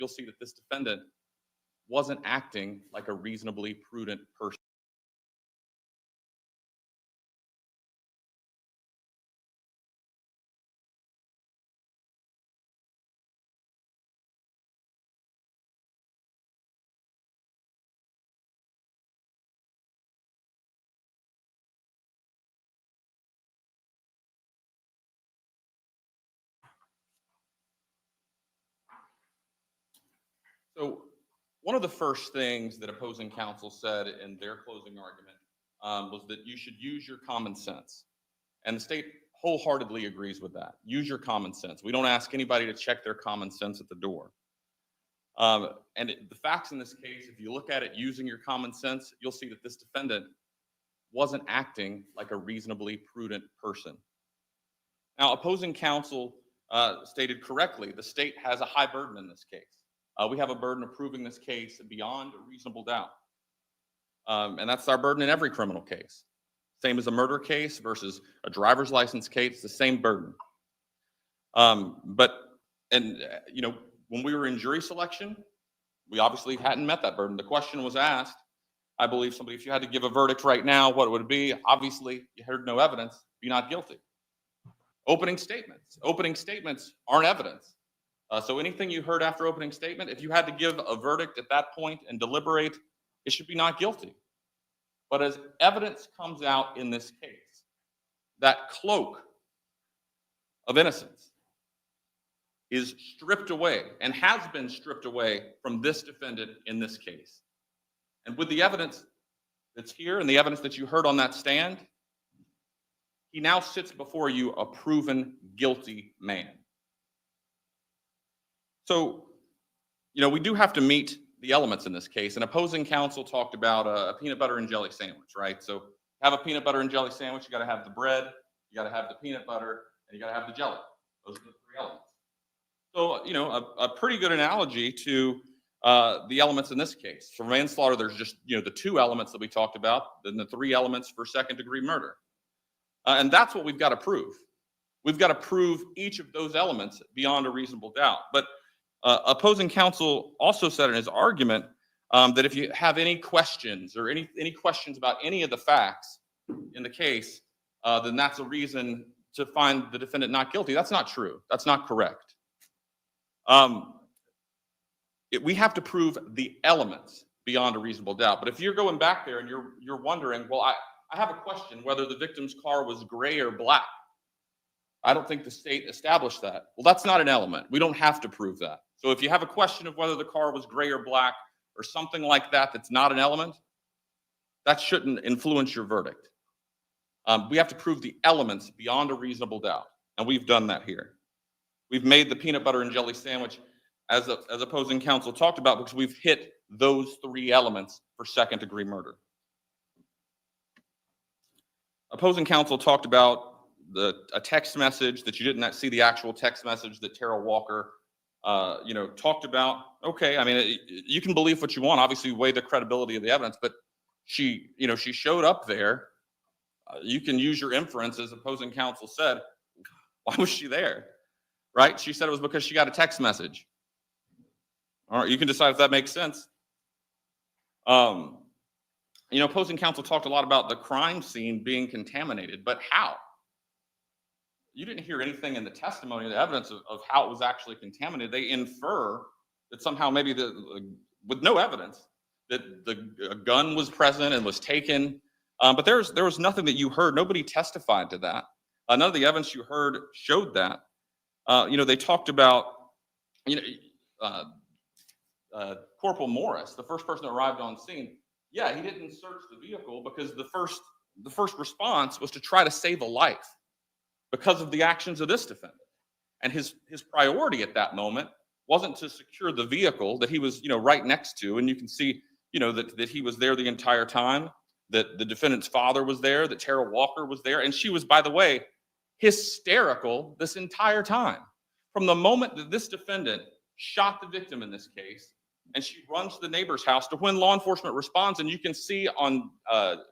you'll see that this defendant wasn't acting like a reasonably prudent person. So one of the first things that opposing counsel said in their closing argument was that you should use your common sense. And the state wholeheartedly agrees with that. Use your common sense. We don't ask anybody to check their common sense at the door. The facts in this case, if you look at it using your common sense, you'll see that this defendant wasn't acting like a reasonably prudent person. Now, opposing counsel stated correctly, the state has a high burden in this case. We have a burden of proving this case beyond a reasonable doubt. And that's our burden in every criminal case. Same as a murder case versus a driver's license case, the same burden. When we were in jury selection, we obviously hadn't met that burden. The question was asked, I believe somebody, if you had to give a verdict right now, what would it be? Obviously, you heard no evidence, be not guilty. Opening statements aren't evidence. So anything you heard after opening statement, if you had to give a verdict at that point and deliberate, it should be not guilty. But as evidence comes out in this case, that cloak of innocence is stripped away and has been stripped away from this defendant in this case. And with the evidence that's here and the evidence that you heard on that stand, he now sits before you a proven guilty man. So, we do have to meet the elements in this case. And opposing counsel talked about a peanut butter and jelly sandwich, right? So have a peanut butter and jelly sandwich, you got to have the bread, you got to have the peanut butter, and you got to have the jelly. Those are the three elements. So, a pretty good analogy to the elements in this case. For manslaughter, there's just, the two elements that we talked about, then the three elements for second-degree murder. And that's what we've got to prove. We've got to prove each of those elements beyond a reasonable doubt. But opposing counsel also said in his argument that if you have any questions or any questions about any of the facts in the case, then that's a reason to find the defendant not guilty. That's not true. That's not correct. We have to prove the elements beyond a reasonable doubt. But if you're going back there and you're wondering, well, I have a question whether the victim's car was gray or black. I don't think the state established that. Well, that's not an element. We don't have to prove that. So if you have a question of whether the car was gray or black or something like that that's not an element, that shouldn't influence your verdict. We have to prove the elements beyond a reasonable doubt, and we've done that here. We've made the peanut butter and jelly sandwich, as opposing counsel talked about, because we've hit those three elements for second-degree murder. Opposing counsel talked about a text message that you didn't see the actual text message that Terara Walker talked about. Okay, I mean, you can believe what you want. Obviously, weigh the credibility of the evidence, but she showed up there. You can use your inference, as opposing counsel said. Why was she there? Right? She said it was because she got a text message. All right, you can decide if that makes sense. Opposing counsel talked a lot about the crime scene being contaminated, but how? You didn't hear anything in the testimony, the evidence of how it was actually contaminated. They infer that somehow maybe with no evidence that a gun was present and was taken. But there was nothing that you heard. Nobody testified to that. None of the evidence you heard showed that. They talked about, Corporal Morris, the first person that arrived on scene. Yeah, he didn't search the vehicle because the first response was to try to save a life because of the actions of this defendant. And his priority at that moment wasn't to secure the vehicle that he was, right next to. And you can see, that he was there the entire time, that the defendant's father was there, that Terara Walker was there. And she was, by the way, hysterical this entire time. From the moment that this defendant shot the victim in this case, and she runs to the neighbor's house to when law enforcement responds, and you can see on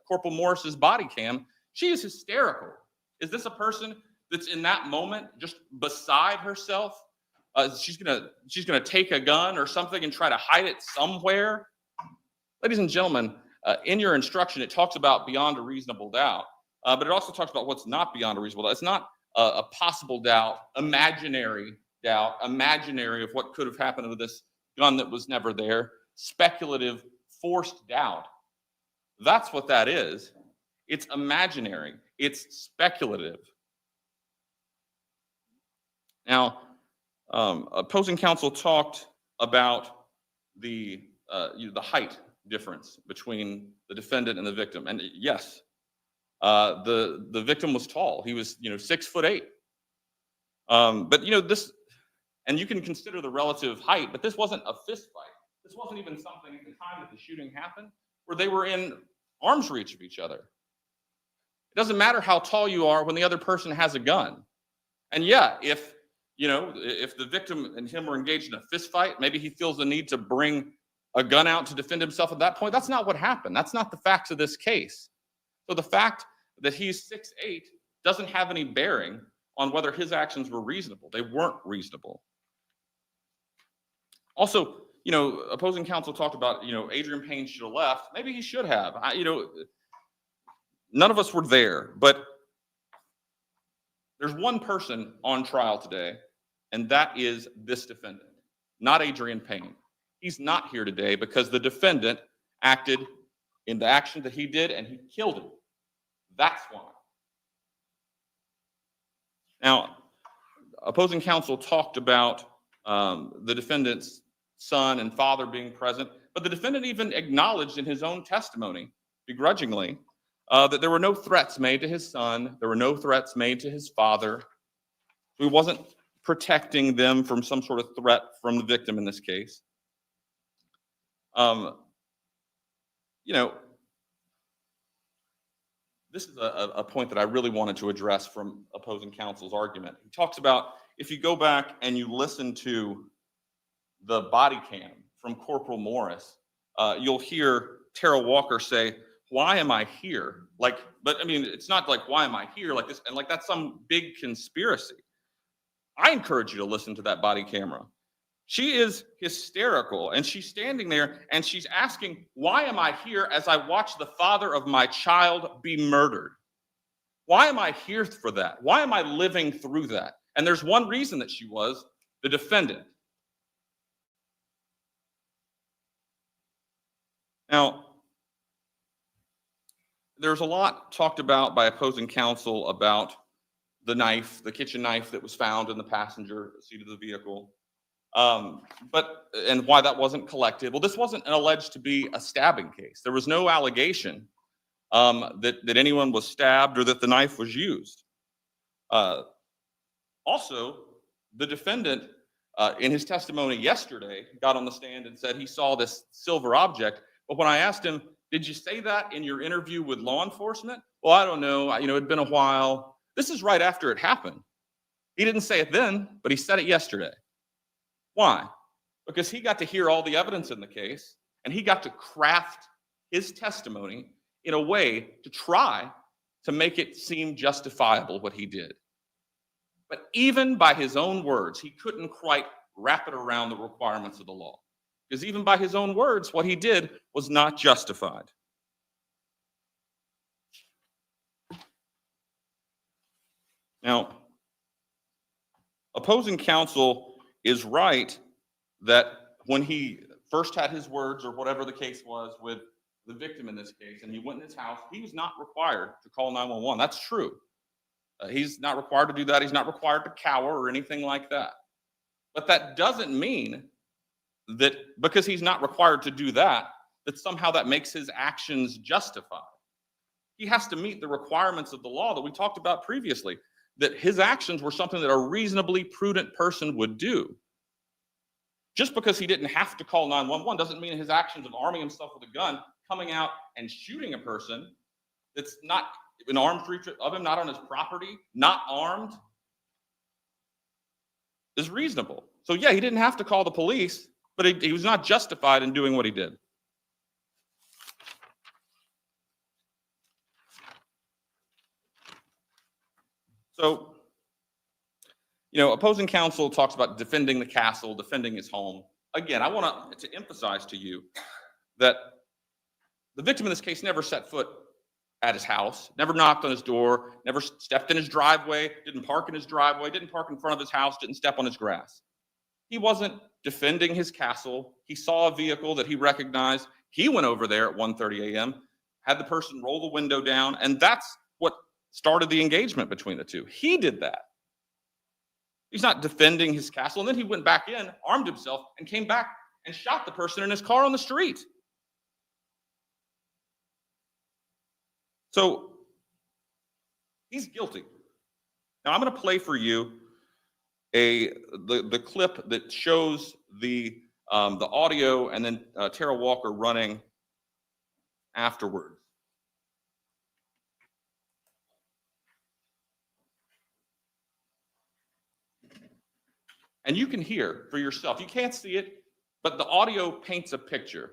Corporal Morris's body cam, she is hysterical. Is this a person that's in that moment just beside herself, she's gonna take a gun or something and try to hide it somewhere. Ladies and gentlemen, in your instruction, it talks about beyond a reasonable doubt, but it also talks about what's not beyond a reasonable doubt. It's not a possible doubt, imaginary of what could have happened with this gun that was never there, speculative, forced doubt. That's what that is. It's imaginary. It's speculative. Now, opposing counsel talked about the height difference between the defendant and the victim, and yes, the victim was tall. He was 6'8". But this, and you can consider the relative height, but this wasn't a fist fight. This wasn't even something at the time that the shooting happened where they were in arm's reach of each other. It doesn't matter how tall you are when the other person has a gun. And yeah, if the victim and him were engaged in a fist fight, maybe he feels the need to bring a gun out to defend himself at that point. That's not what happened. That's not the facts of this case. So the fact that he's 6'8" doesn't have any bearing on whether his actions were reasonable. They weren't reasonable. Also, opposing counsel talked about, Adrien Payne should have left. Maybe he should have. None of us were there, but there's one person on trial today, and that is this defendant, not Adrien Payne. He's not here today because the defendant acted in the action that he did, and he killed him. That's why. Now, opposing counsel talked about the defendant's son and father being present, but the defendant even acknowledged in his own testimony, begrudgingly, that there were no threats made to his son, there were no threats made to his father. He wasn't protecting them from some sort of threat from the victim in this case. This is a point that I really wanted to address from opposing counsel's argument. He talks about, if you go back and you listen to the body cam from Corporal Morris, you'll hear Terara Walker say, "Why am I here?" It's not like, "Why am I here?" like this, and like that's some big conspiracy. I encourage you to listen to that body camera. She is hysterical, and she's standing there and she's asking, "Why am I here as I watch the father of my child be murdered? Why am I here for that? Why am I living through that?" And there's one reason that she was the defendant. Now, there's a lot talked about by opposing counsel about the knife, the kitchen knife that was found in the passenger seat of the vehicle, and why that wasn't collected. Well, this wasn't alleged to be a stabbing case. There was no allegation that anyone was stabbed or that the knife was used. Also, the defendant, in his testimony yesterday, got on the stand and said he saw this silver object. But when I asked him, "Did you say that in your interview with law enforcement?" "Well, I don't know. It'd been a while." This is right after it happened. He didn't say it then, but he said it yesterday. Why? Because he got to hear all the evidence in the case, and he got to craft his testimony in a way to try to make it seem justifiable what he did. But even by his own words, he couldn't quite wrap it around the requirements of the law. Because even by his own words, what he did was not justified. Now, opposing counsel is right that when he first had his words, or whatever the case was with the victim in this case, and he went in his house, he was not required to call 911. That's true. He's not required to do that. He's not required to cower or anything like that. But that doesn't mean that because he's not required to do that, that somehow that makes his actions justified. He has to meet the requirements of the law that we talked about previously, that his actions were something that a reasonably prudent person would do. Just because he didn't have to call 911 doesn't mean his actions of arming himself with a gun, coming out and shooting a person that's not in arm's reach of him, not on his property, not armed, is reasonable. So yeah, he didn't have to call the police, but he was not justified in doing what he did. So You know, opposing counsel talks about defending the castle, defending his home. Again, I want to emphasize to you that the victim in this case never set foot at his house, never knocked on his door, never stepped in his driveway, didn't park in his driveway, didn't park in front of his house, didn't step on his grass. He wasn't defending his castle. He saw a vehicle that he recognized. He went over there at 1:30 a.m., had the person roll the window down, and that's what started the engagement between the two. He did that. He's not defending his castle. And then he went back in, armed himself, and came back and shot the person in his car on the street. So he's guilty. Now I'm going to play for you the clip that shows the audio and then Terara Walker running afterwards. And you can hear for yourself. You can't see it, but the audio paints a picture.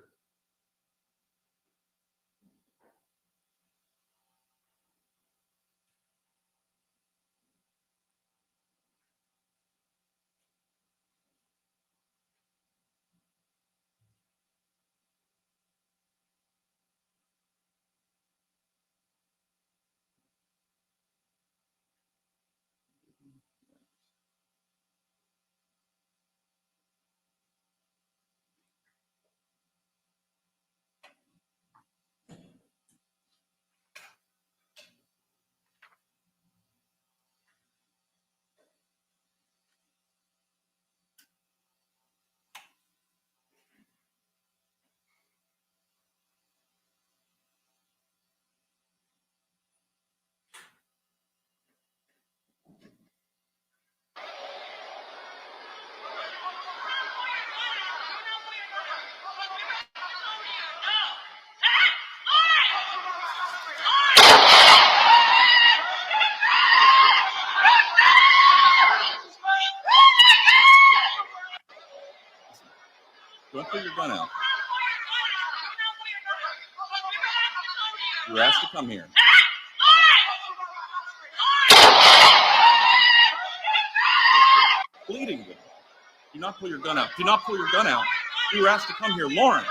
Don't put your gun out. You were asked to come here. Bleeding. Do not pull your gun out. Do not pull your gun out. You were asked to come here, Lawrence.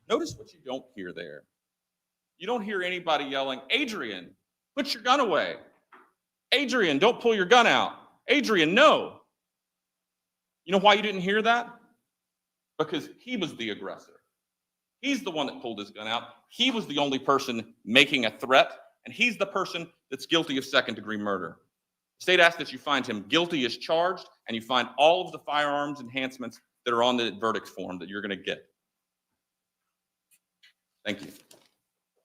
Notice what you don't hear there. You don't hear anybody yelling, Adrien, put your gun away. Adrien, don't pull your gun out. Adrien, no. You know why you didn't hear that? Because he was the aggressor. He's the one that pulled his gun out. He was the only person making a threat, and he's the person that's guilty of second-degree murder. The state asks that you find him guilty as charged, and you find all of the firearms enhancements that are on the verdict form that you're going to get. Thank you.